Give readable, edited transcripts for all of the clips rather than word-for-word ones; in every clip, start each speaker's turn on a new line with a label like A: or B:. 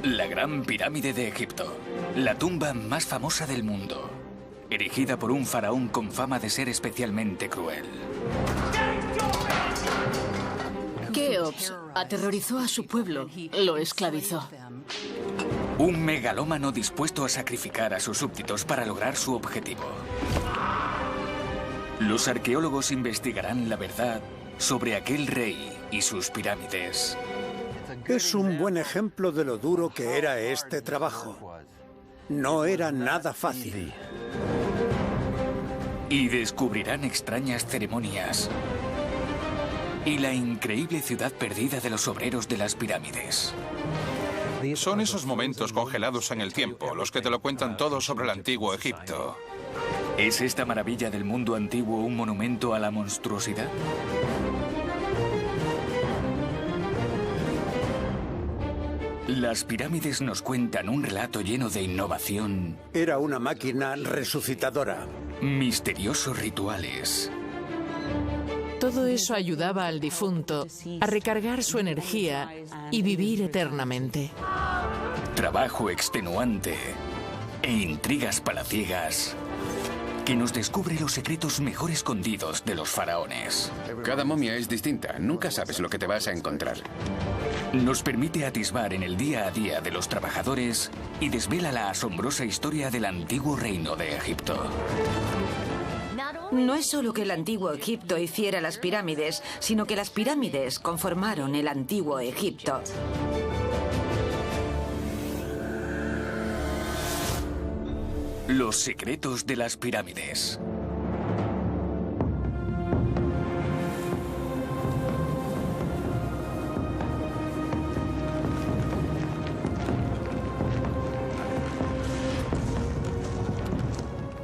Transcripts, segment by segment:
A: La Gran Pirámide de Egipto, la tumba más famosa del mundo, erigida por un faraón con fama de ser especialmente cruel.
B: Keops aterrorizó a su pueblo, lo esclavizó.
A: Un megalómano dispuesto a sacrificar a sus súbditos para lograr su objetivo. Los arqueólogos investigarán la verdad sobre aquel rey y sus pirámides.
C: Es un buen ejemplo de lo duro que era este trabajo. No era nada fácil.
A: Y descubrirán extrañas ceremonias y la increíble ciudad perdida de los obreros de las pirámides.
D: Son esos momentos congelados en el tiempo, los que te lo cuentan todo sobre el antiguo Egipto.
A: ¿Es esta maravilla del mundo antiguo un monumento a la monstruosidad? Las pirámides nos cuentan un relato lleno de innovación.
C: Era una máquina resucitadora.
A: Misteriosos rituales.
E: Todo eso ayudaba al difunto a recargar su energía y vivir eternamente.
A: Trabajo extenuante e intrigas palaciegas que nos descubre los secretos mejor escondidos de los faraones.
F: Cada momia es distinta, nunca sabes lo que te vas a encontrar.
A: Nos permite atisbar en el día a día de los trabajadores y desvela la asombrosa historia del antiguo reino de Egipto.
G: No es solo que el antiguo Egipto hiciera las pirámides, sino que las pirámides conformaron el antiguo Egipto.
A: Los secretos de las pirámides.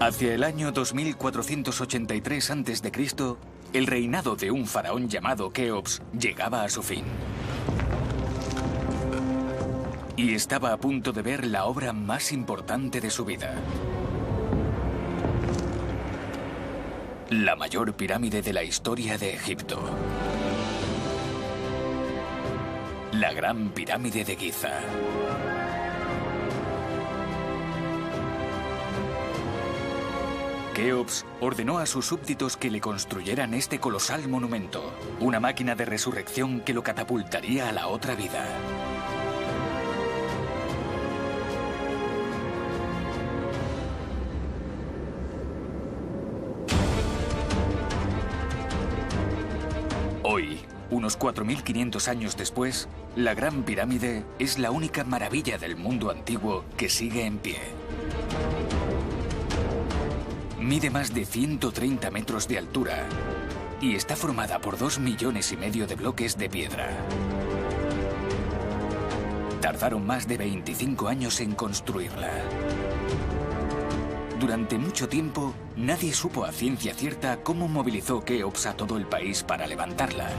A: Hacia el año 2483 a.C., el reinado de un faraón llamado Keops llegaba a su fin. Y estaba a punto de ver la obra más importante de su vida. La mayor pirámide de la historia de Egipto. La Gran Pirámide de Giza. Keops ordenó a sus súbditos que le construyeran este colosal monumento, una máquina de resurrección que lo catapultaría a la otra vida. Hoy, unos 4.500 años después, la Gran Pirámide es la única maravilla del mundo antiguo que sigue en pie. Mide más de 130 metros de altura y está formada por 2,5 millones de bloques de piedra. Tardaron más de 25 años en construirla. Durante mucho tiempo, nadie supo a ciencia cierta cómo movilizó Keops a todo el país para levantarla.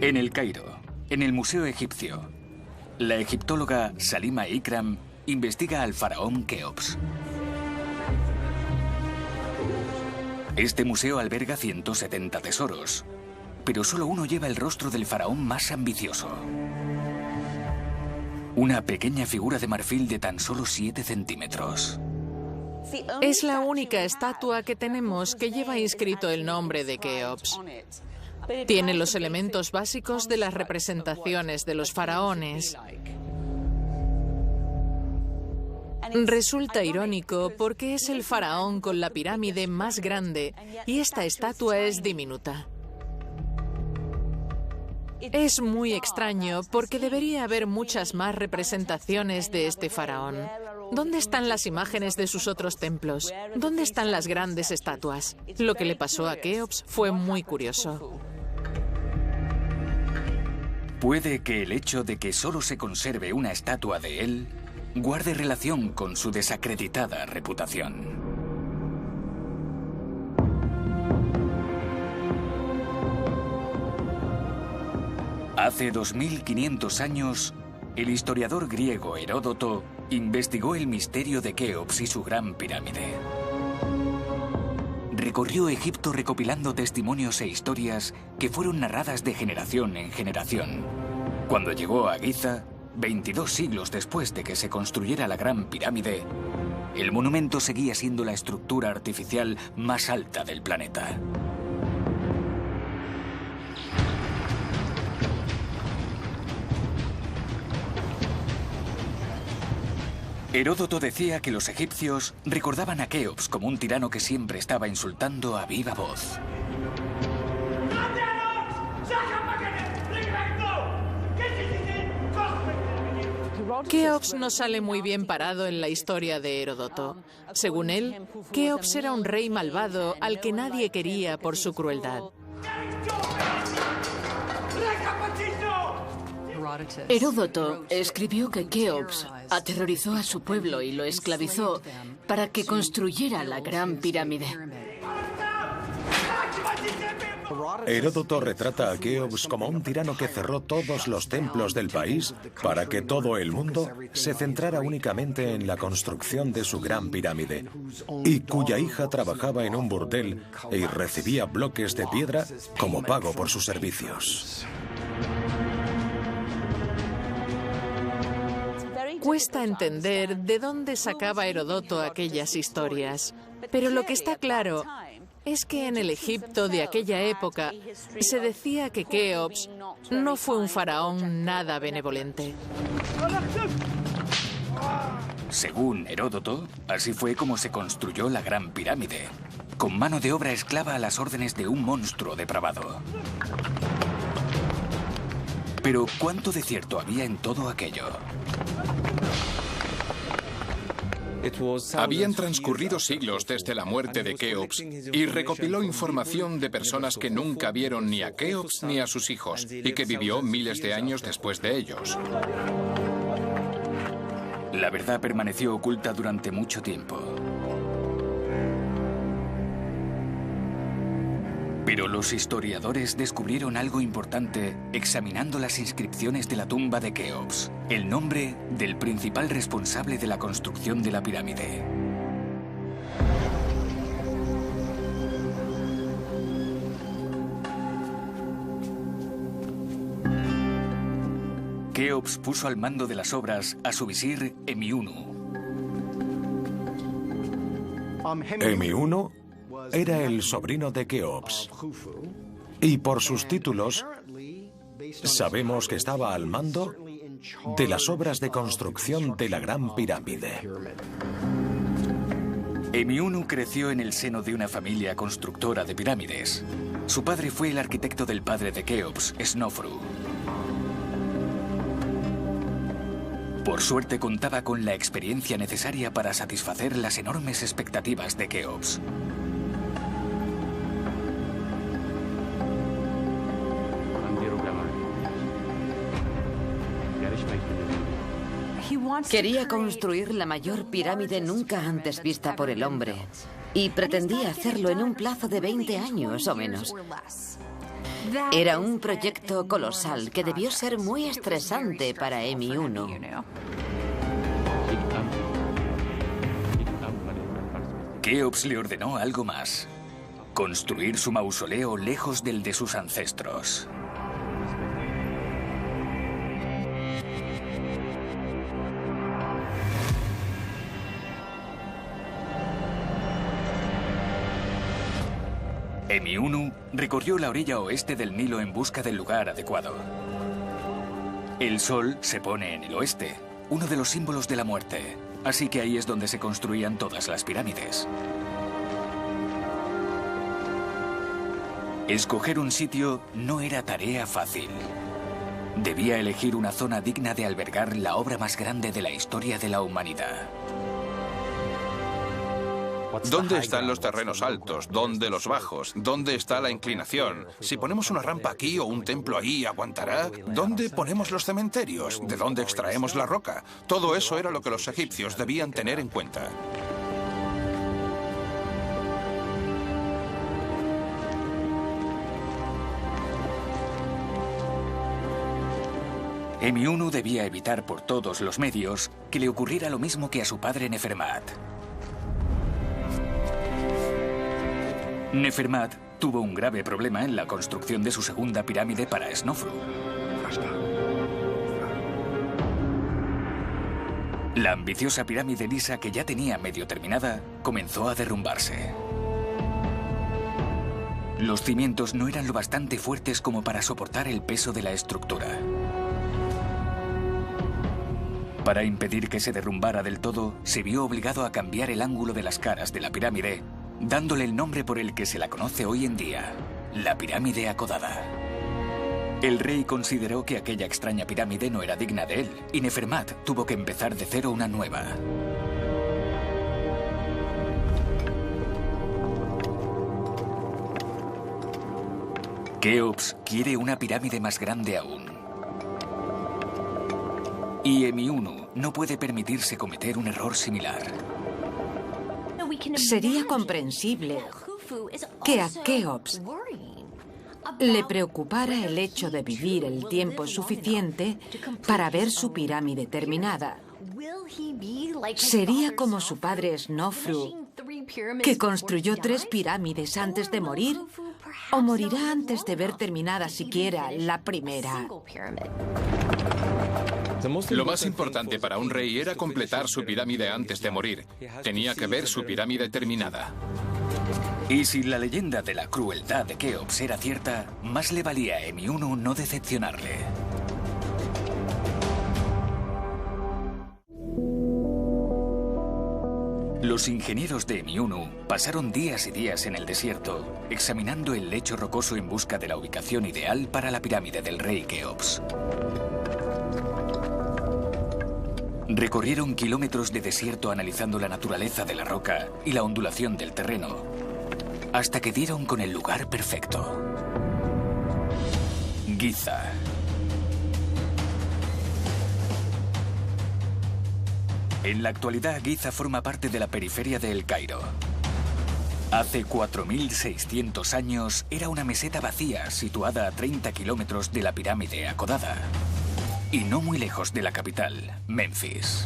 A: En El Cairo, en el Museo Egipcio, la egiptóloga Salima Ikram investiga al faraón Keops. Este museo alberga 170 tesoros, pero solo uno lleva el rostro del faraón más ambicioso. Una pequeña figura de marfil de tan solo 7 centímetros.
E: Es la única estatua que tenemos que lleva inscrito el nombre de Keops. Tiene los elementos básicos de las representaciones de los faraones. Resulta irónico porque es el faraón con la pirámide más grande y esta estatua es diminuta. Es muy extraño porque debería haber muchas más representaciones de este faraón. ¿Dónde están las imágenes de sus otros templos? ¿Dónde están las grandes estatuas? Lo que le pasó a Keops fue muy curioso.
A: Puede que el hecho de que solo se conserve una estatua de él guarde relación con su desacreditada reputación. Hace 2500 años, el historiador griego Heródoto investigó el misterio de Keops y su gran pirámide. recorrió Egipto recopilando testimonios e historias que fueron narradas de generación en generación. Cuando llegó a Giza, 22 siglos después de que se construyera la Gran Pirámide, el monumento seguía siendo la estructura artificial más alta del planeta. Heródoto decía que los egipcios recordaban a Keops como un tirano que siempre estaba insultando a viva voz.
E: Keops no sale muy bien parado en la historia de Heródoto. Según él, Keops era un rey malvado al que nadie quería por su crueldad.
B: Heródoto escribió que Keops aterrorizó a su pueblo y lo esclavizó para que construyera la Gran Pirámide.
H: Heródoto retrata a Keops como un tirano que cerró todos los templos del país para que todo el mundo se centrara únicamente en la construcción de su Gran Pirámide, y cuya hija trabajaba en un burdel y recibía bloques de piedra como pago por sus servicios.
E: Cuesta entender de dónde sacaba Heródoto aquellas historias, pero lo que está claro es que en el Egipto de aquella época se decía que Keops no fue un faraón nada benevolente.
A: Según Heródoto, así fue como se construyó la Gran Pirámide, con mano de obra esclava a las órdenes de un monstruo depravado. Pero ¿cuánto de cierto había en todo aquello?
D: Habían transcurrido siglos desde la muerte de Keops y recopiló información de personas que nunca vieron ni a Keops ni a sus hijos y que vivió miles de años después de ellos.
A: La verdad permaneció oculta durante mucho tiempo. Pero los historiadores descubrieron algo importante examinando las inscripciones de la tumba de Keops, el nombre del principal responsable de la construcción de la pirámide. Keops puso al mando de las obras a su visir Emi-Unu.
H: Emi-Unu era el sobrino de Keops, y por sus títulos sabemos que estaba al mando de las obras de construcción de la Gran Pirámide.
A: Emi-Unu creció en el seno de una familia constructora de pirámides. Su padre fue el arquitecto del padre de Keops, Snofru. Por suerte contaba con la experiencia necesaria para satisfacer las enormes expectativas de Keops.
G: Quería construir la mayor pirámide nunca antes vista por el hombre y pretendía hacerlo en un plazo de 20 años o menos. Era un proyecto colosal que debió ser muy estresante para Emi-Unu.
A: Keops le ordenó algo más: construir su mausoleo lejos del de sus ancestros. Emi-Unu recorrió la orilla oeste del Nilo en busca del lugar adecuado. El sol se pone en el oeste, uno de los símbolos de la muerte, así que ahí es donde se construían todas las pirámides. Escoger un sitio no era tarea fácil. Debía elegir una zona digna de albergar la obra más grande de la historia de la humanidad.
D: ¿Dónde están los terrenos altos? ¿Dónde los bajos? ¿Dónde está la inclinación? Si ponemos una rampa aquí o un templo ahí, ¿aguantará? ¿Dónde ponemos los cementerios? ¿De dónde extraemos la roca? Todo eso era lo que los egipcios debían tener en cuenta.
A: Emi-Unu debía evitar por todos los medios que le ocurriera lo mismo que a su padre Nefermat. Nefermat tuvo un grave problema en la construcción de su segunda pirámide para Snofru. La ambiciosa pirámide lisa que ya tenía medio terminada comenzó a derrumbarse. Los cimientos no eran lo bastante fuertes como para soportar el peso de la estructura. Para impedir que se derrumbara del todo, se vio obligado a cambiar el ángulo de las caras de la pirámide, dándole el nombre por el que se la conoce hoy en día, la pirámide acodada. El rey consideró que aquella extraña pirámide no era digna de él, y Nefermat tuvo que empezar de cero una nueva. Keops quiere una pirámide más grande aún. Y Emiunu no puede permitirse cometer un error similar.
I: Sería comprensible que a Keops le preocupara el hecho de vivir el tiempo suficiente para ver su pirámide terminada. Sería como su padre Snofru, que construyó 3 pirámides antes de morir, o morirá antes de ver terminada siquiera la primera.
J: Lo más importante para un rey era completar su pirámide antes de morir. Tenía que ver su pirámide terminada.
A: Y si la leyenda de la crueldad de Keops era cierta, más le valía a Emiunu no decepcionarle. Los ingenieros de Emiunu pasaron días y días en el desierto, examinando el lecho rocoso en busca de la ubicación ideal para la pirámide del rey Keops. Recorrieron kilómetros de desierto analizando la naturaleza de la roca y la ondulación del terreno, hasta que dieron con el lugar perfecto. Giza. En la actualidad, Giza forma parte de la periferia de El Cairo. Hace 4.600 años era una meseta vacía situada a 30 kilómetros de la pirámide acodada y no muy lejos de la capital, Memphis.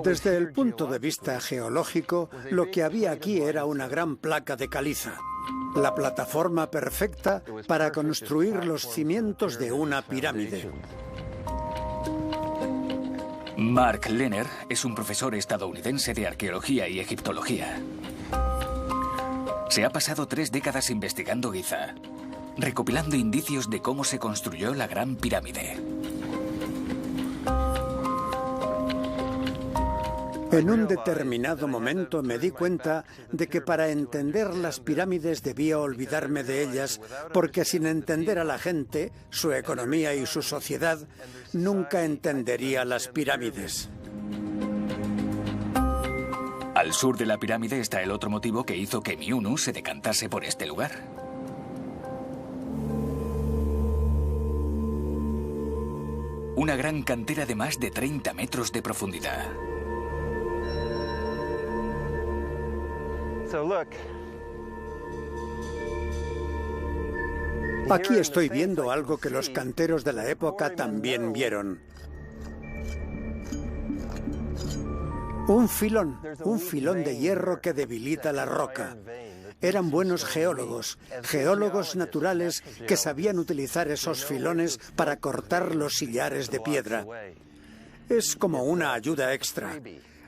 C: Desde el punto de vista geológico, lo que había aquí era una gran placa de caliza, la plataforma perfecta para construir los cimientos de una pirámide.
A: Mark Lehner es un profesor estadounidense de arqueología y egiptología. Se ha pasado 3 décadas investigando Giza, recopilando indicios de cómo se construyó la Gran Pirámide.
C: En un determinado momento me di cuenta de que para entender las pirámides debía olvidarme de ellas, porque sin entender a la gente, su economía y su sociedad, nunca entendería las pirámides.
A: Al sur de la pirámide está el otro motivo que hizo que Emiunu se decantase por este lugar. Una gran cantera de más de 30 metros de profundidad.
C: Aquí estoy viendo algo que los canteros de la época también vieron. Un filón de hierro que debilita la roca. Eran buenos geólogos naturales que sabían utilizar esos filones para cortar los sillares de piedra. Es como una ayuda extra.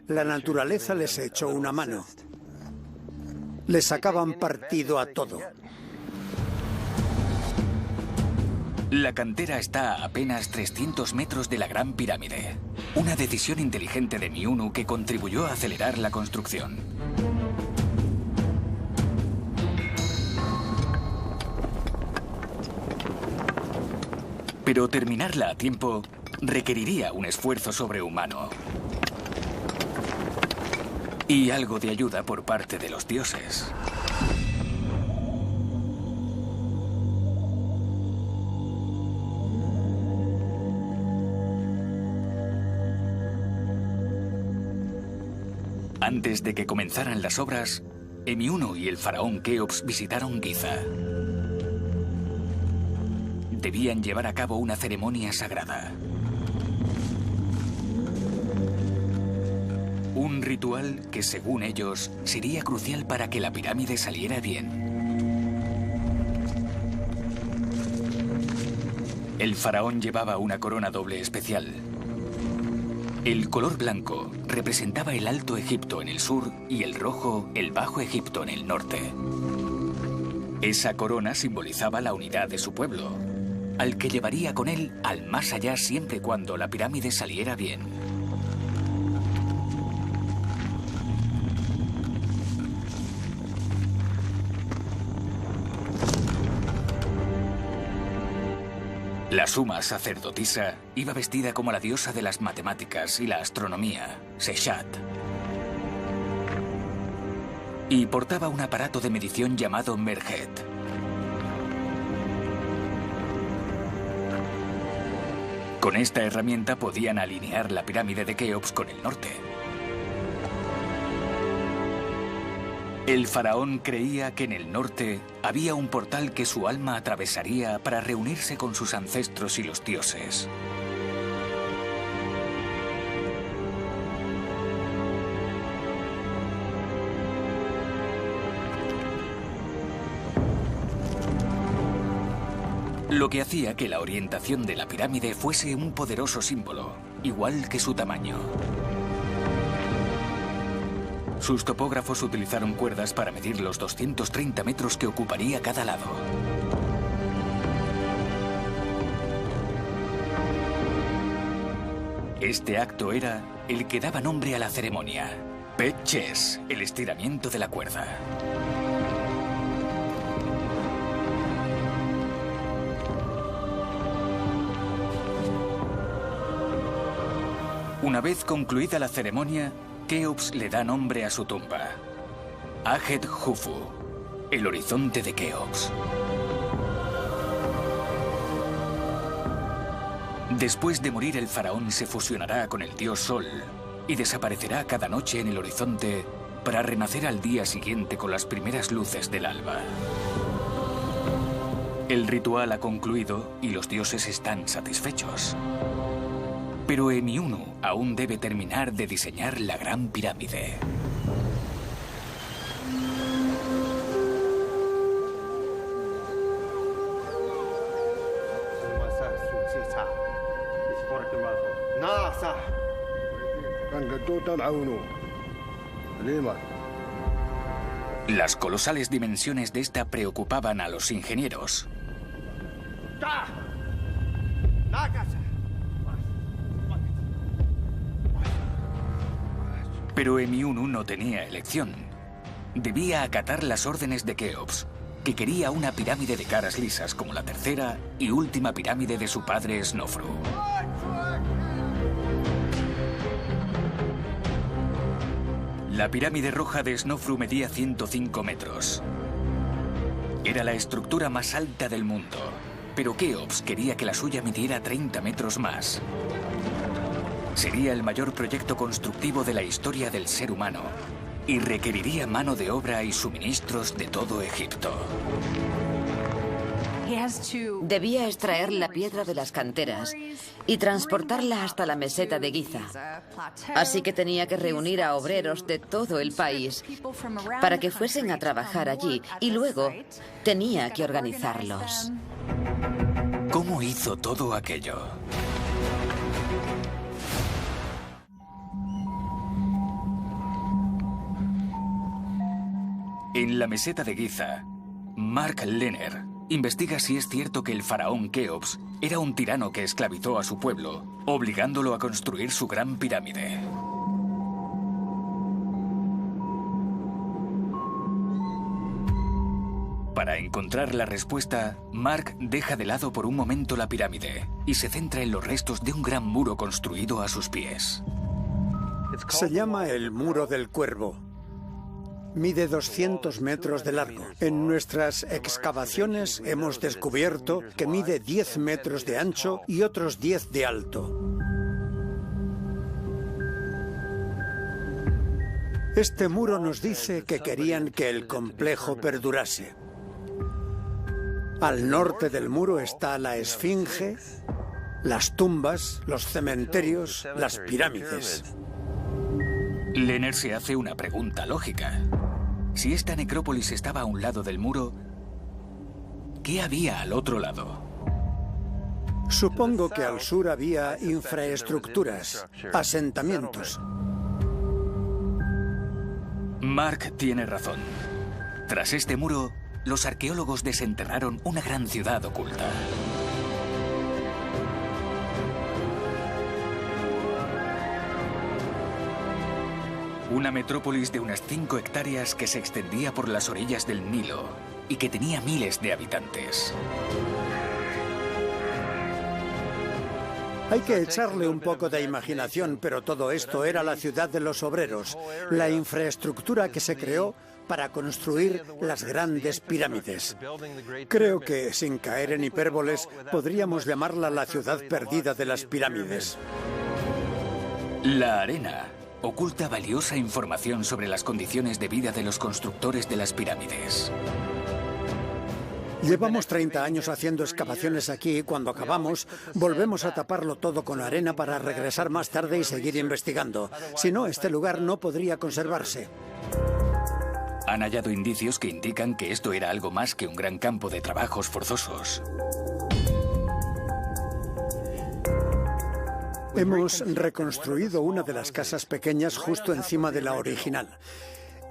C: La naturaleza les echó una mano. Le sacaban partido a todo.
A: La cantera está a apenas 300 metros de la Gran Pirámide. Una decisión inteligente de Emiunu que contribuyó a acelerar la construcción. Pero terminarla a tiempo requeriría un esfuerzo sobrehumano. Y algo de ayuda por parte de los dioses. Antes de que comenzaran las obras, Emiunu y el faraón Keops visitaron Giza. Debían llevar a cabo una ceremonia sagrada. Un ritual que, según ellos, sería crucial para que la pirámide saliera bien. El faraón llevaba una corona doble especial. El color blanco representaba el Alto Egipto en el sur y el rojo el Bajo Egipto en el norte. Esa corona simbolizaba la unidad de su pueblo, al que llevaría con él al más allá siempre y cuando la pirámide saliera bien. La suma sacerdotisa iba vestida como la diosa de las matemáticas y la astronomía, Seshat. Y portaba un aparato de medición llamado Merhet. Con esta herramienta podían alinear la pirámide de Keops con el norte. El faraón creía que en el norte había un portal que su alma atravesaría para reunirse con sus ancestros y los dioses. Lo que hacía que la orientación de la pirámide fuese un poderoso símbolo, igual que su tamaño. Sus topógrafos utilizaron cuerdas para medir los 230 metros que ocuparía cada lado. Este acto era el que daba nombre a la ceremonia. Pet Ches, el estiramiento de la cuerda. Una vez concluida la ceremonia, Keops le da nombre a su tumba. Ahed Khufu, el horizonte de Keops. Después de morir, el faraón se fusionará con el dios Sol y desaparecerá cada noche en el horizonte para renacer al día siguiente con las primeras luces del alba. El ritual ha concluido y los dioses están satisfechos. Pero Emiunu aún debe terminar de diseñar la Gran Pirámide. Las colosales dimensiones de esta preocupaban a los ingenieros. Pero Emiunu no tenía elección. Debía acatar las órdenes de Keops, que quería una pirámide de caras lisas como la tercera y última pirámide de su padre Snofru. La pirámide roja de Snofru medía 105 metros. Era la estructura más alta del mundo, pero Keops quería que la suya midiera 30 metros más. Sería el mayor proyecto constructivo de la historia del ser humano y requeriría mano de obra y suministros de todo Egipto.
G: Debía extraer la piedra de las canteras y transportarla hasta la meseta de Giza. Así que tenía que reunir a obreros de todo el país para que fuesen a trabajar allí y luego tenía que organizarlos.
A: ¿Cómo hizo todo aquello? En la meseta de Giza, Mark Lehner investiga si es cierto que el faraón Keops era un tirano que esclavizó a su pueblo, obligándolo a construir su gran pirámide. Para encontrar la respuesta, Mark deja de lado por un momento la pirámide y se centra en los restos de un gran muro construido a sus pies.
C: Se llama el Muro del Cuervo. Mide 200 metros de largo. En nuestras excavaciones hemos descubierto que mide 10 metros de ancho y otros 10 de alto. Este muro nos dice que querían que el complejo perdurase. Al norte del muro está la Esfinge, las tumbas, los cementerios, las pirámides.
A: Leonard se hace una pregunta lógica. Si esta necrópolis estaba a un lado del muro, ¿qué había al otro lado?
C: Supongo que al sur había infraestructuras, asentamientos.
A: Mark tiene razón. Tras este muro, los arqueólogos desenterraron una gran ciudad oculta. Una metrópolis de unas 5 hectáreas que se extendía por las orillas del Nilo y que tenía miles de habitantes.
C: Hay que echarle un poco de imaginación, pero todo esto era la ciudad de los obreros, la infraestructura que se creó para construir las grandes pirámides. Creo que, sin caer en hipérboles, podríamos llamarla la ciudad perdida de las pirámides.
A: La arena oculta valiosa información sobre las condiciones de vida de los constructores de las pirámides.
C: Llevamos 30 años haciendo excavaciones aquí y cuando acabamos, volvemos a taparlo todo con arena para regresar más tarde y seguir investigando. Si no, este lugar no podría conservarse.
A: Han hallado indicios que indican que esto era algo más que un gran campo de trabajos forzosos.
C: Hemos reconstruido una de las casas pequeñas justo encima de la original.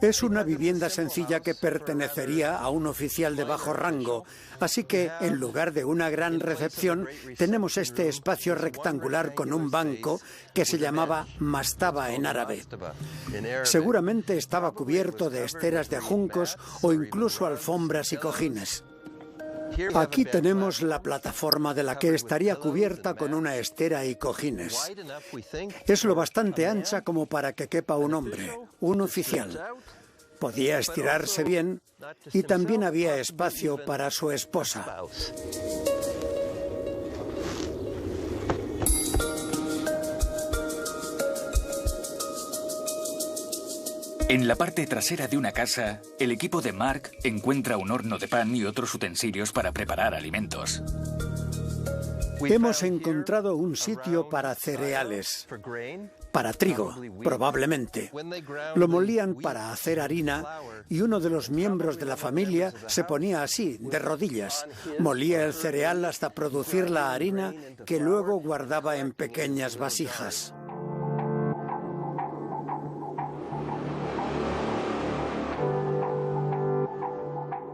C: Es una vivienda sencilla que pertenecería a un oficial de bajo rango, así que en lugar de una gran recepción tenemos este espacio rectangular con un banco que se llamaba mastaba en árabe. Seguramente estaba cubierto de esteras de juncos o incluso alfombras y cojines. Aquí tenemos la plataforma de la que estaría cubierta con una estera y cojines. Es lo bastante ancha como para que quepa un hombre, un oficial. Podía estirarse bien y también había espacio para su esposa.
A: En la parte trasera de una casa, el equipo de Mark encuentra un horno de pan y otros utensilios para preparar alimentos.
C: Hemos encontrado un sitio para cereales, para trigo, probablemente. Lo molían para hacer harina y uno de los miembros de la familia se ponía así, de rodillas. Molía el cereal hasta producir la harina que luego guardaba en pequeñas vasijas.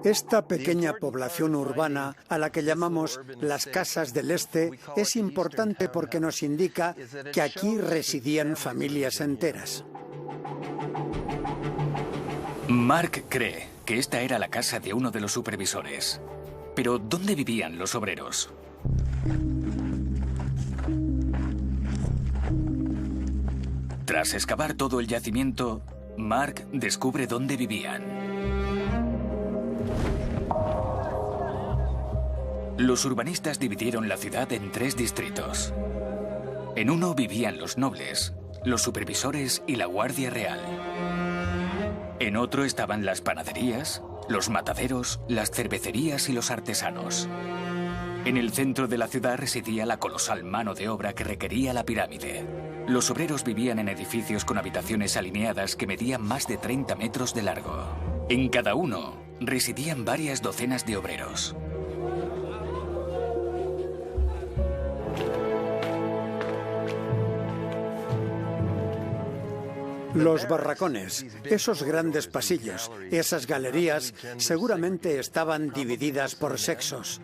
C: Esta pequeña población urbana, a la que llamamos las Casas del Este, es importante porque nos indica que aquí residían familias enteras.
A: Mark cree que esta era la casa de uno de los supervisores. Pero ¿dónde vivían los obreros? Tras excavar todo el yacimiento, Mark descubre dónde vivían. Los urbanistas dividieron la ciudad en 3 distritos. En uno vivían los nobles, los supervisores y la Guardia Real. En otro estaban las panaderías, los mataderos, las cervecerías y los artesanos. En el centro de la ciudad residía la colosal mano de obra que requería la pirámide. Los obreros vivían en edificios con habitaciones alineadas que medían más de 30 metros de largo. En cada uno residían varias docenas de obreros.
C: Los barracones, esos grandes pasillos, esas galerías, seguramente estaban divididas por sexos.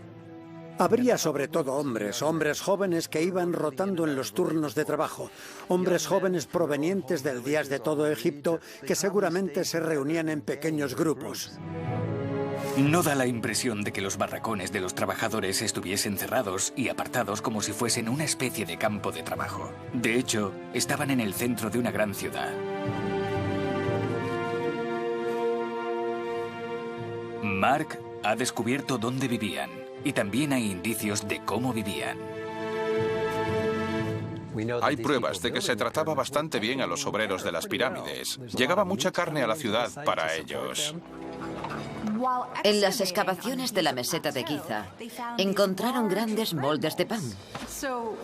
C: Habría sobre todo hombres jóvenes que iban rotando en los turnos de trabajo, hombres jóvenes provenientes del Días de todo Egipto que seguramente se reunían en pequeños grupos.
A: No da la impresión de que los barracones de los trabajadores estuviesen cerrados y apartados como si fuesen una especie de campo de trabajo. De hecho, estaban en el centro de una gran ciudad. Mark ha descubierto dónde vivían y también hay indicios de cómo vivían.
D: Hay pruebas de que se trataba bastante bien a los obreros de las pirámides. Llegaba mucha carne a la ciudad para ellos.
G: En las excavaciones de la meseta de Giza encontraron grandes moldes de pan,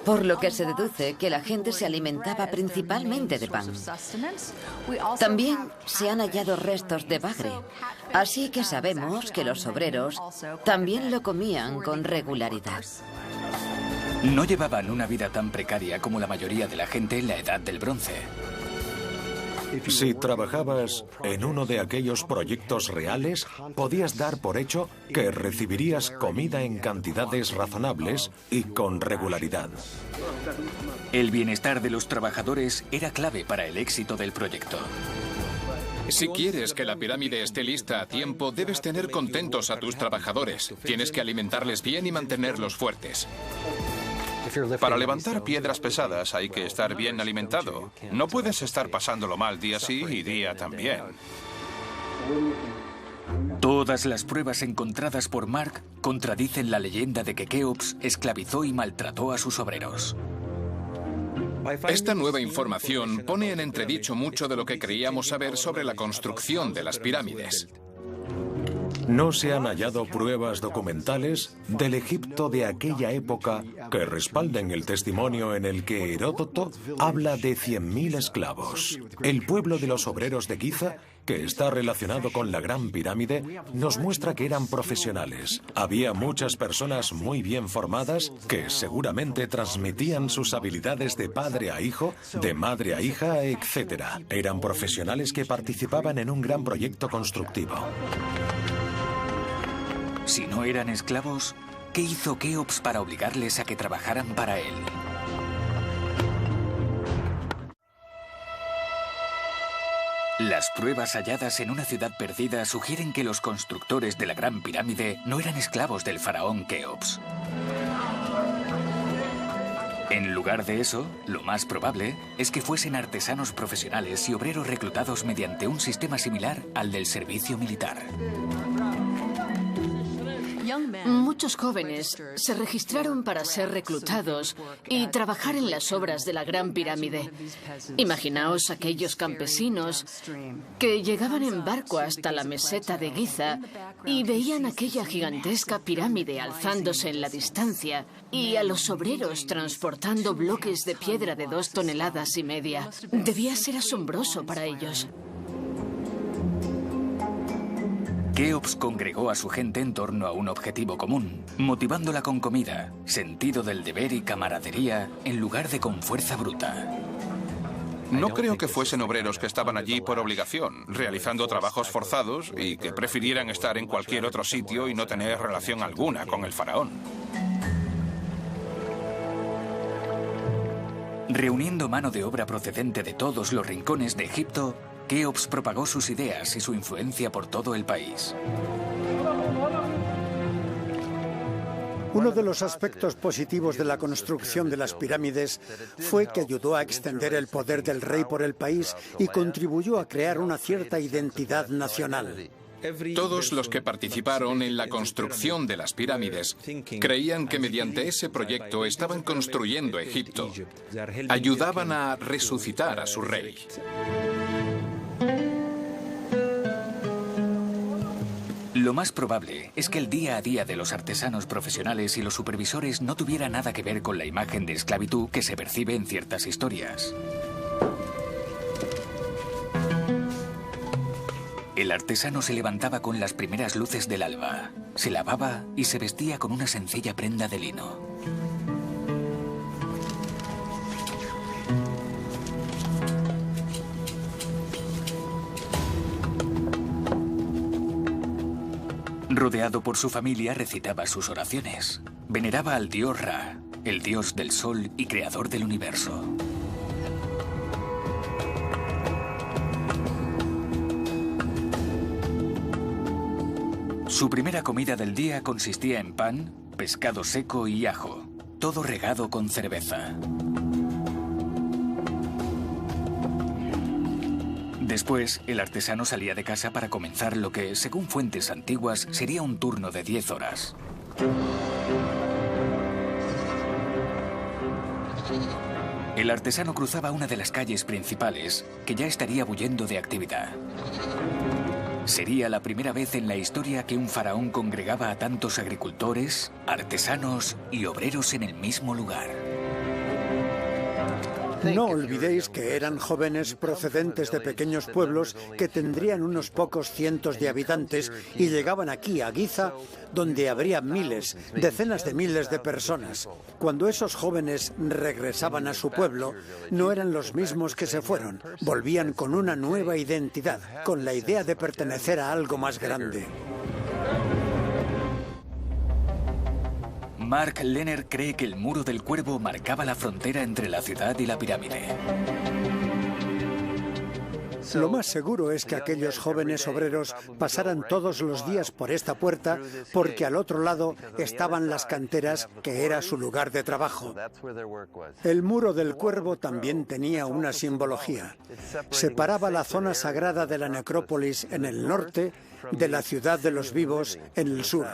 G: por lo que se deduce que la gente se alimentaba principalmente de pan. También se han hallado restos de bagre, así que sabemos que los obreros también lo comían con regularidad.
A: No llevaban una vida tan precaria como la mayoría de la gente en la Edad del Bronce.
H: Si trabajabas en uno de aquellos proyectos reales, podías dar por hecho que recibirías comida en cantidades razonables y con regularidad.
A: El bienestar de los trabajadores era clave para el éxito del proyecto.
J: Si quieres que la pirámide esté lista a tiempo, debes tener contentos a tus trabajadores. Tienes que alimentarles bien y mantenerlos fuertes.
D: Para levantar piedras pesadas hay que estar bien alimentado. No puedes estar pasándolo mal día sí y día también.
A: Todas las pruebas encontradas por Mark contradicen la leyenda de que Keops esclavizó y maltrató a sus obreros.
J: Esta nueva información pone en entredicho mucho de lo que creíamos saber sobre la construcción de las pirámides.
H: No se han hallado pruebas documentales del Egipto de aquella época que respalden el testimonio en el que Heródoto habla de 100.000 esclavos. El pueblo de los obreros de Giza, que está relacionado con la Gran Pirámide, nos muestra que eran profesionales. Había muchas personas muy bien formadas que seguramente transmitían sus habilidades de padre a hijo, de madre a hija, etc. Eran profesionales que participaban en un gran proyecto constructivo.
A: Si no eran esclavos, ¿qué hizo Keops para obligarles a que trabajaran para él? Las pruebas halladas en una ciudad perdida sugieren que los constructores de la Gran Pirámide no eran esclavos del faraón Keops. En lugar de eso, lo más probable es que fuesen artesanos profesionales y obreros reclutados mediante un sistema similar al del servicio militar.
B: Muchos jóvenes se registraron para ser reclutados y trabajar en las obras de la Gran Pirámide. Imaginaos aquellos campesinos que llegaban en barco hasta la meseta de Giza y veían aquella gigantesca pirámide alzándose en la distancia y a los obreros transportando bloques de piedra de 2,5 toneladas. Debía ser asombroso para ellos.
A: Keops congregó a su gente en torno a un objetivo común, motivándola con comida, sentido del deber y camaradería en lugar de con fuerza bruta.
D: No creo que fuesen obreros que estaban allí por obligación, realizando trabajos forzados y que prefirieran estar en cualquier otro sitio y no tener relación alguna con el faraón.
A: Reuniendo mano de obra procedente de todos los rincones de Egipto, Keops propagó sus ideas y su influencia por todo el país.
C: Uno de los aspectos positivos de la construcción de las pirámides fue que ayudó a extender el poder del rey por el país y contribuyó a crear una cierta identidad nacional.
J: Todos los que participaron en la construcción de las pirámides creían que mediante ese proyecto estaban construyendo Egipto. Ayudaban a resucitar a su rey.
A: Lo más probable es que el día a día de los artesanos profesionales y los supervisores no tuviera nada que ver con la imagen de esclavitud que se percibe en ciertas historias. El artesano se levantaba con las primeras luces del alba, se lavaba y se vestía con una sencilla prenda de lino. Rodeado por su familia, recitaba sus oraciones. Veneraba al dios Ra, el dios del sol y creador del universo. Su primera comida del día consistía en pan, pescado seco y ajo, todo regado con cerveza. Después, el artesano salía de casa para comenzar lo que, según fuentes antiguas, sería un turno de 10 horas. El artesano cruzaba una de las calles principales, que ya estaría bullendo de actividad. Sería la primera vez en la historia que un faraón congregaba a tantos agricultores, artesanos y obreros en el mismo lugar.
C: No olvidéis que eran jóvenes procedentes de pequeños pueblos que tendrían unos pocos cientos de habitantes y llegaban aquí a Giza, donde habría miles, decenas de miles de personas. Cuando esos jóvenes regresaban a su pueblo, no eran los mismos que se fueron. Volvían con una nueva identidad, con la idea de pertenecer a algo más grande.
A: Mark Lehner cree que el muro del cuervo marcaba la frontera entre la ciudad y la pirámide.
C: Lo más seguro es que aquellos jóvenes obreros pasaran todos los días por esta puerta porque al otro lado estaban las canteras, que era su lugar de trabajo. El muro del cuervo también tenía una simbología. Separaba la zona sagrada de la necrópolis en el norte de la ciudad de los vivos en el sur.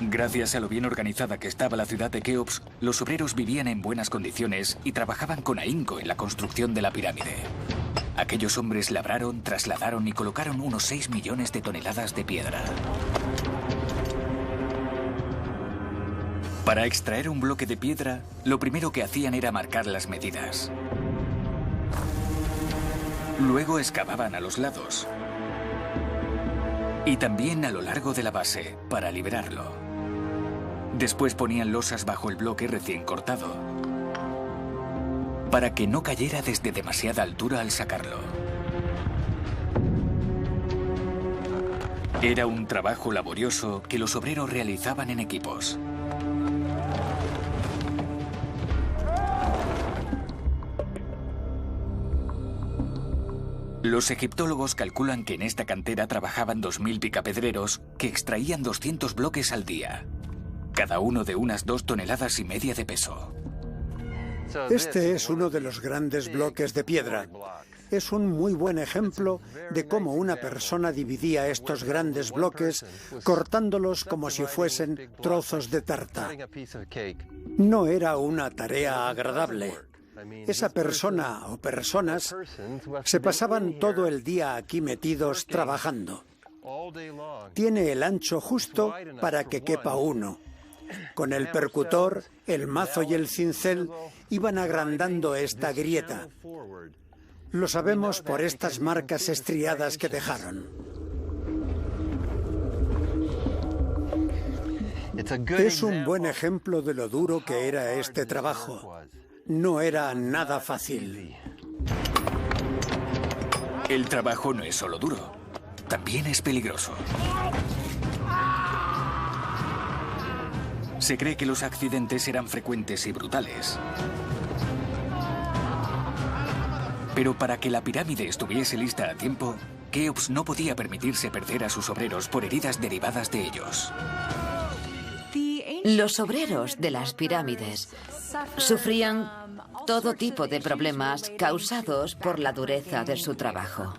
A: Gracias a lo bien organizada que estaba la ciudad de Keops, los obreros vivían en buenas condiciones y trabajaban con ahínco en la construcción de la pirámide. Aquellos hombres labraron, trasladaron y colocaron unos 6 millones de toneladas de piedra. Para extraer un bloque de piedra, lo primero que hacían era marcar las medidas. Luego excavaban a los lados y también a lo largo de la base para liberarlo. Después ponían losas bajo el bloque recién cortado para que no cayera desde demasiada altura al sacarlo. Era un trabajo laborioso que los obreros realizaban en equipos. Los egiptólogos calculan que en esta cantera trabajaban 2000 picapedreros que extraían 200 bloques al día, cada uno de unas 2,5 toneladas de peso.
C: Este es uno de los grandes bloques de piedra. Es un muy buen ejemplo de cómo una persona dividía estos grandes bloques cortándolos como si fuesen trozos de tarta. No era una tarea agradable. Esa persona o personas se pasaban todo el día aquí metidos trabajando. Tiene el ancho justo para que quepa uno. Con el percutor, el mazo y el cincel iban agrandando esta grieta. Lo sabemos por estas marcas estriadas que dejaron. Es un buen ejemplo de lo duro que era este trabajo. No era nada fácil.
A: El trabajo no es solo duro, también es peligroso. Se cree que los accidentes eran frecuentes y brutales. Pero para que la pirámide estuviese lista a tiempo, Keops no podía permitirse perder a sus obreros por heridas derivadas de ellos.
G: Los obreros de las pirámides sufrían todo tipo de problemas causados por la dureza de su trabajo.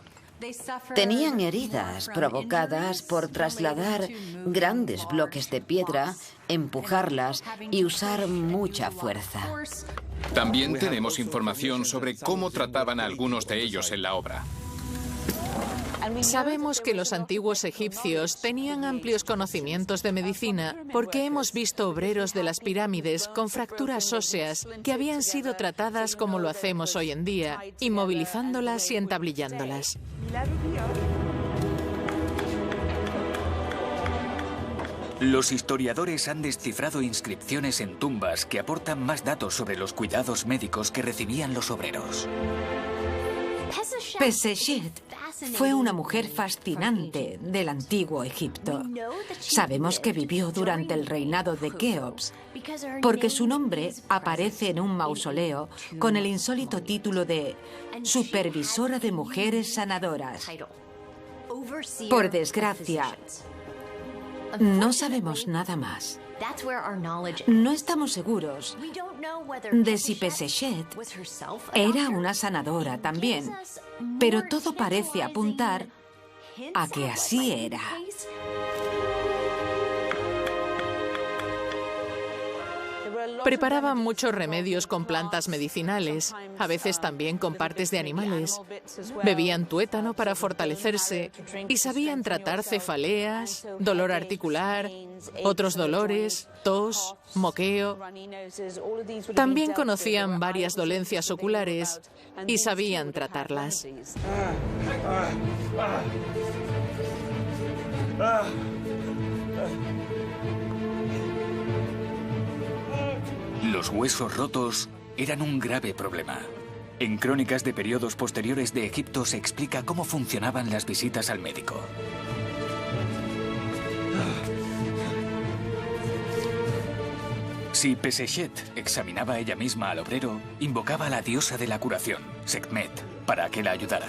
G: Tenían heridas provocadas por trasladar grandes bloques de piedra, empujarlas y usar mucha fuerza.
J: También tenemos información sobre cómo trataban a algunos de ellos en la obra.
E: Sabemos que los antiguos egipcios tenían amplios conocimientos de medicina porque hemos visto obreros de las pirámides con fracturas óseas que habían sido tratadas como lo hacemos hoy en día, inmovilizándolas y entablillándolas.
A: Los historiadores han descifrado inscripciones en tumbas que aportan más datos sobre los cuidados médicos que recibían los obreros.
I: Peseshet fue una mujer fascinante del antiguo Egipto. Sabemos que vivió durante el reinado de Keops, porque su nombre aparece en un mausoleo con el insólito título de Supervisora de Mujeres Sanadoras. Por desgracia, no sabemos nada más. No estamos seguros de si Peseshet era una sanadora también, pero todo parece apuntar a que así era.
E: Preparaban muchos remedios con plantas medicinales, a veces también con partes de animales. Bebían tuétano para fortalecerse y sabían tratar cefaleas, dolor articular, otros dolores, tos, moqueo. También conocían varias dolencias oculares y sabían tratarlas.
A: Los huesos rotos eran un grave problema. En crónicas de periodos posteriores de Egipto se explica cómo funcionaban las visitas al médico. Si Pesechet examinaba ella misma al obrero, invocaba a la diosa de la curación, Sekhmet, para que la ayudara.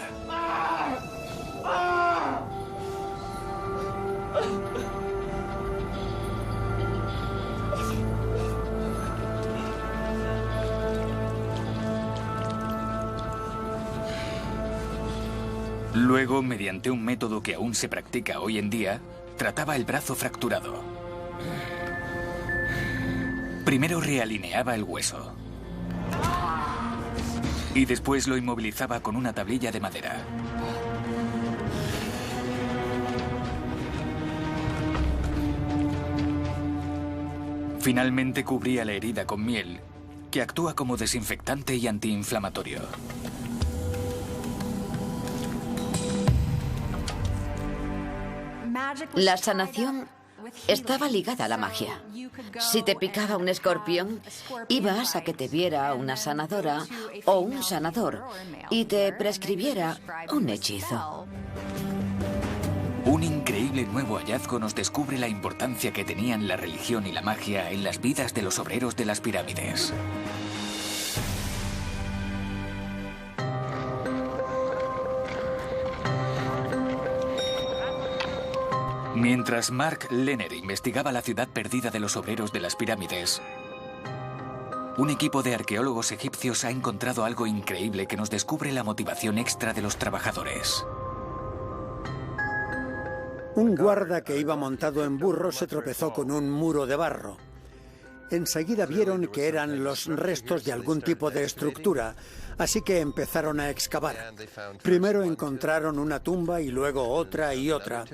A: Luego, mediante un método que aún se practica hoy en día, trataba el brazo fracturado. Primero realineaba el hueso y después lo inmovilizaba con una tablilla de madera. Finalmente cubría la herida con miel, que actúa como desinfectante y antiinflamatorio.
G: La sanación estaba ligada a la magia. Si te picaba un escorpión, ibas a que te viera una sanadora o un sanador y te prescribiera un hechizo.
A: Un increíble nuevo hallazgo nos descubre la importancia que tenían la religión y la magia en las vidas de los obreros de las pirámides. Mientras Mark Lehner investigaba la ciudad perdida de los obreros de las pirámides, un equipo de arqueólogos egipcios ha encontrado algo increíble que nos descubre la motivación extra de los trabajadores.
C: Un guarda que iba montado en burro se tropezó con un muro de barro. Enseguida vieron que eran los restos de algún tipo de estructura, así que empezaron a excavar. Primero encontraron una tumba y luego otra y otra,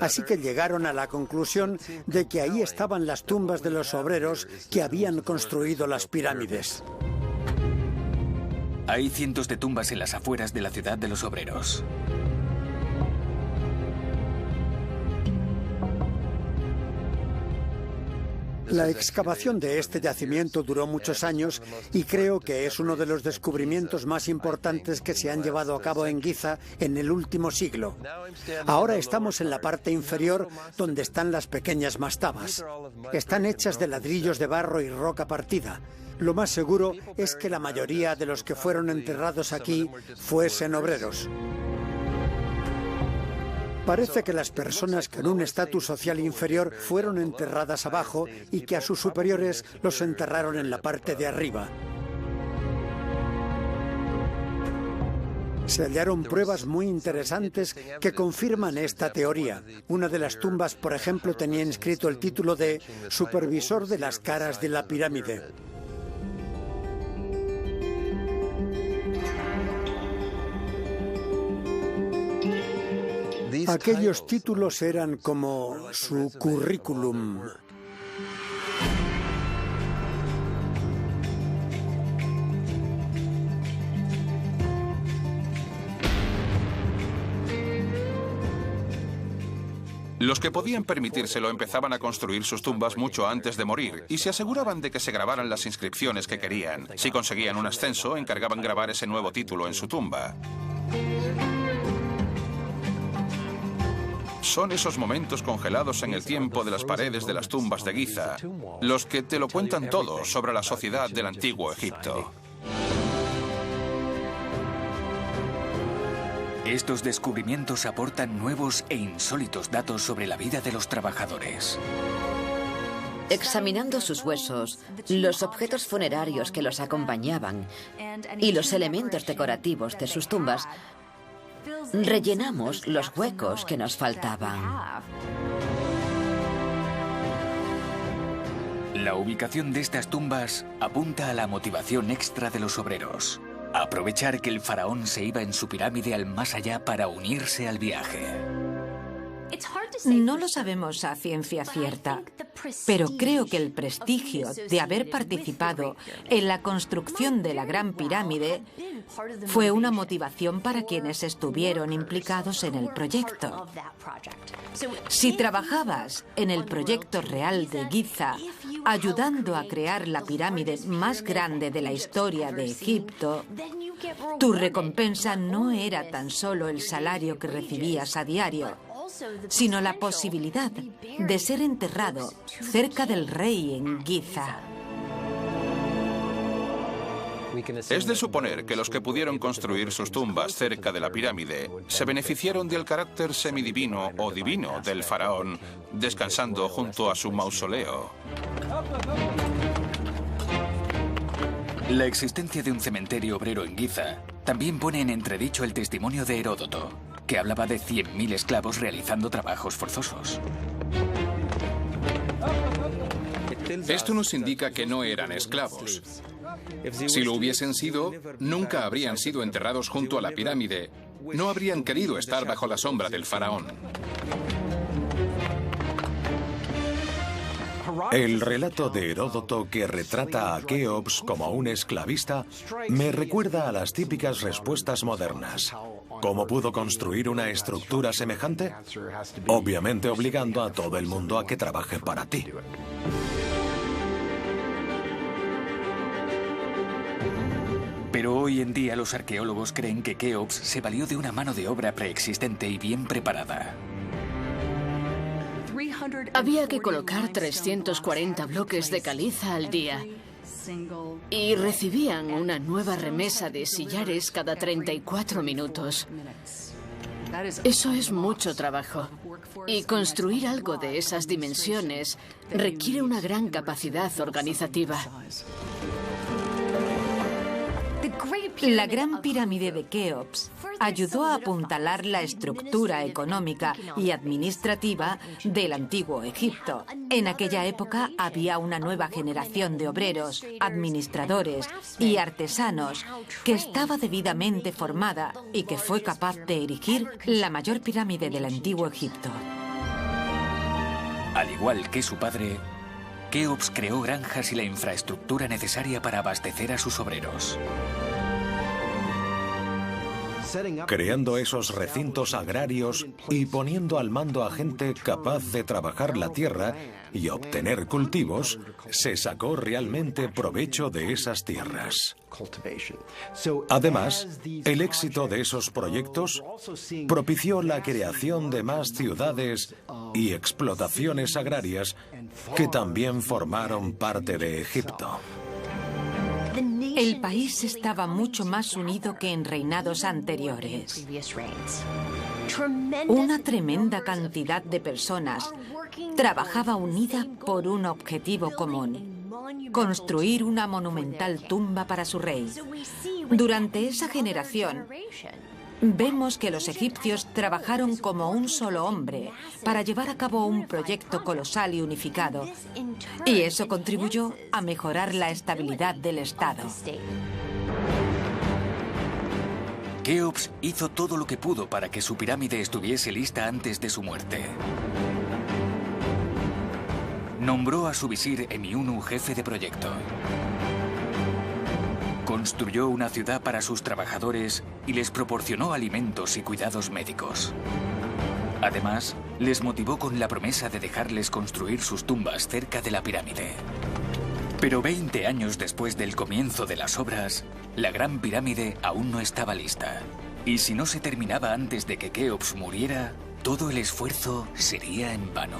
C: así que llegaron a la conclusión de que ahí estaban las tumbas de los obreros que habían construido las pirámides.
A: Hay cientos de tumbas en las afueras de la ciudad de los obreros.
C: La excavación de este yacimiento duró muchos años y creo que es uno de los descubrimientos más importantes que se han llevado a cabo en Giza en el último siglo. Ahora estamos en la parte inferior donde están las pequeñas mastabas. Están hechas de ladrillos de barro y roca partida. Lo más seguro es que la mayoría de los que fueron enterrados aquí fuesen obreros. Parece que las personas con un estatus social inferior fueron enterradas abajo y que a sus superiores los enterraron en la parte de arriba. Se hallaron pruebas muy interesantes que confirman esta teoría. Una de las tumbas, por ejemplo, tenía inscrito el título de Supervisor de las caras de la pirámide. Aquellos títulos eran como su currículum.
D: Los que podían permitírselo empezaban a construir sus tumbas mucho antes de morir y se aseguraban de que se grabaran las inscripciones que querían. Si conseguían un ascenso, encargaban grabar ese nuevo título en su tumba. Son esos momentos congelados en el tiempo de las paredes de las tumbas de Giza, los que te lo cuentan todo sobre la sociedad del antiguo Egipto.
A: Estos descubrimientos aportan nuevos e insólitos datos sobre la vida de los trabajadores.
G: Examinando sus huesos, los objetos funerarios que los acompañaban y los elementos decorativos de sus tumbas, rellenamos los huecos que nos faltaban.
A: La ubicación de estas tumbas apunta a la motivación extra de los obreros. Aprovechar que el faraón se iba en su pirámide al más allá para unirse al viaje.
I: No lo sabemos a ciencia cierta, pero creo que el prestigio de haber participado en la construcción de la Gran Pirámide fue una motivación para quienes estuvieron implicados en el proyecto. Si trabajabas en el proyecto real de Giza, ayudando a crear la pirámide más grande de la historia de Egipto, tu recompensa no era tan solo el salario que recibías a diario, sino la posibilidad de ser enterrado cerca del rey en Giza.
D: Es de suponer que los que pudieron construir sus tumbas cerca de la pirámide se beneficiaron del carácter semidivino o divino del faraón, descansando junto a su mausoleo.
A: La existencia de un cementerio obrero en Giza también pone en entredicho el testimonio de Heródoto, que hablaba de 100.000 esclavos realizando trabajos forzosos.
J: Esto nos indica que no eran esclavos. Si lo hubiesen sido, nunca habrían sido enterrados junto a la pirámide. No habrían querido estar bajo la sombra del faraón.
H: El relato de Heródoto que retrata a Keops como un esclavista me recuerda a las típicas respuestas modernas. ¿Cómo pudo construir una estructura semejante? Obviamente obligando a todo el mundo a que trabaje para ti.
A: Pero hoy en día los arqueólogos creen que Keops se valió de una mano de obra preexistente y bien preparada.
B: Había que colocar 340 bloques de caliza al día y recibían una nueva remesa de sillares cada 34 minutos. Eso es mucho trabajo. Y construir algo de esas dimensiones requiere una gran capacidad organizativa.
I: La Gran Pirámide de Keops ayudó a apuntalar la estructura económica y administrativa del antiguo Egipto. En aquella época había una nueva generación de obreros, administradores y artesanos que estaba debidamente formada y que fue capaz de erigir la mayor pirámide del antiguo Egipto.
A: Al igual que su padre, Keops creó granjas y la infraestructura necesaria para abastecer a sus obreros.
H: Creando esos recintos agrarios y poniendo al mando a gente capaz de trabajar la tierra y obtener cultivos, se sacó realmente provecho de esas tierras. Además, el éxito de esos proyectos propició la creación de más ciudades y explotaciones agrarias que también formaron parte de Egipto.
I: El país estaba mucho más unido que en reinados anteriores. Una tremenda cantidad de personas trabajaba unida por un objetivo común: construir una monumental tumba para su rey. Durante esa generación, vemos que los egipcios trabajaron como un solo hombre para llevar a cabo un proyecto colosal y unificado, y eso contribuyó a mejorar la estabilidad del Estado.
A: Keops hizo todo lo que pudo para que su pirámide estuviese lista antes de su muerte. Nombró a su visir Emiunu jefe de proyecto. Construyó una ciudad para sus trabajadores y les proporcionó alimentos y cuidados médicos. Además, les motivó con la promesa de dejarles construir sus tumbas cerca de la pirámide. Pero 20 años después del comienzo de las obras, la Gran Pirámide aún no estaba lista. Y si no se terminaba antes de que Keops muriera, todo el esfuerzo sería en vano.